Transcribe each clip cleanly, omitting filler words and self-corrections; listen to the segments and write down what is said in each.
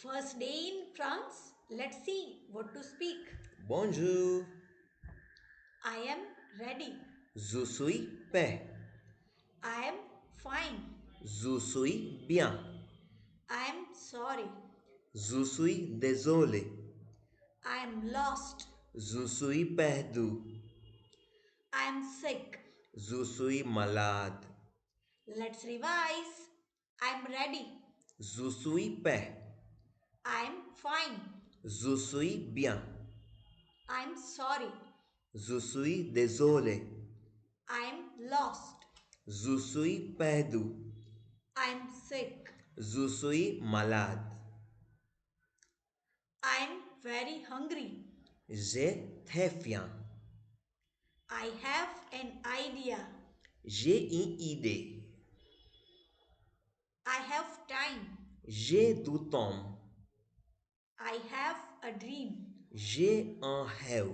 First day in France. Let's see what to speak. Bonjour, I am ready. je suis prêt, I am fine. je suis bien, I am sorry. je suis désolé, I am lost. je suis perdu, I am sick. je suis malade, Let's revise. I am ready. je suis prêt, I am fine. je suis bien, I am sorry. je suis désolé, I am lost. je suis perdu, I am sick. je suis malade, I am very hungry. j'ai très faim, I have an idea. j'ai une idée, I have time. j'ai du temps, I have a dream. j'ai un rêve,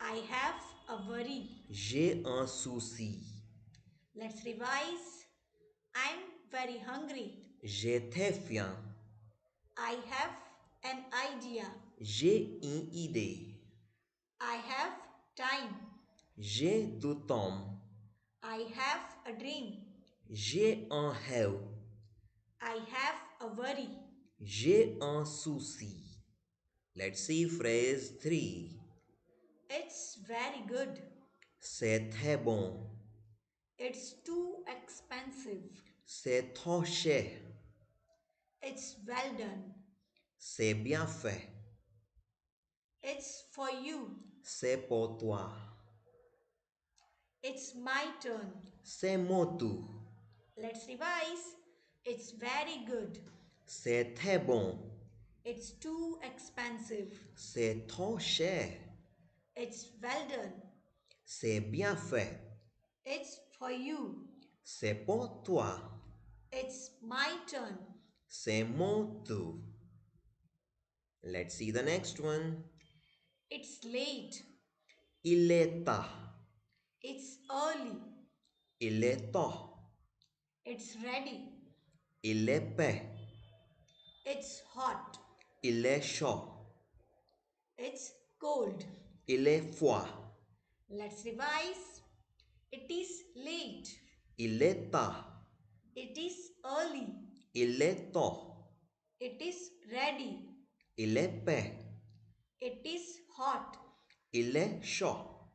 I have a worry. j'ai un souci. Let's revise. I'm very hungry. J'ai très faim. I have an idea. J'ai une idée. I have time. J'ai du temps. I have a dream. J'ai un rêve. I have a worry. J'ai un souci. Let's see phrase 3. It's very good. C'est très bon. It's too expensive. C'est trop cher. It's well done. C'est bien fait. It's for you. C'est pour toi. It's my turn. C'est mon tour. Let's revise. It's very good. C'est très bon. It's too expensive. C'est trop cher. It's well done. C'est bien fait. It's for you. C'est pour toi. It's my turn. C'est mon tour. Let's see the next one. It's late. Il est tard. It's early. Il est tard. It's ready. Il est prêt. It's hot. Il est chaud. It's cold. Il est froid. Let's revise. It is late. Il est tard. It is early. Il est tard. It is ready. Il est prêt. It is hot. Il est chaud.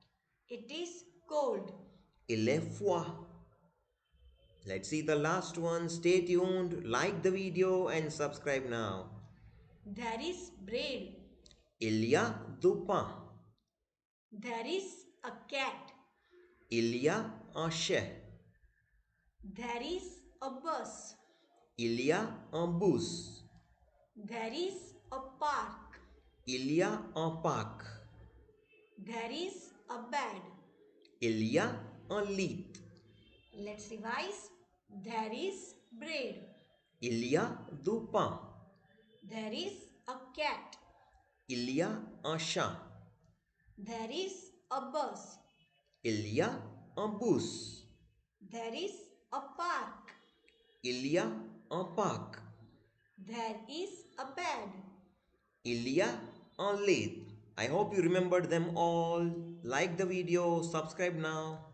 It is cold. Il est froid. Let's see the last one. Stay tuned, like the video and subscribe now. There is bread. Il y a du pain. There is a cat. Il y a un chat. There is a bus. Il y a un bus. There is a park. Il y a un parc. There is a bed. Il y a un lit. Let's revise. There is bread. Il y a du pain. There is a cat. Il y a un chat. There is a bus. Il y a un bus. There is a park. Il y a un parc. There is a bed. Il y a un lit. I hope you remembered them all. Like the video, subscribe now.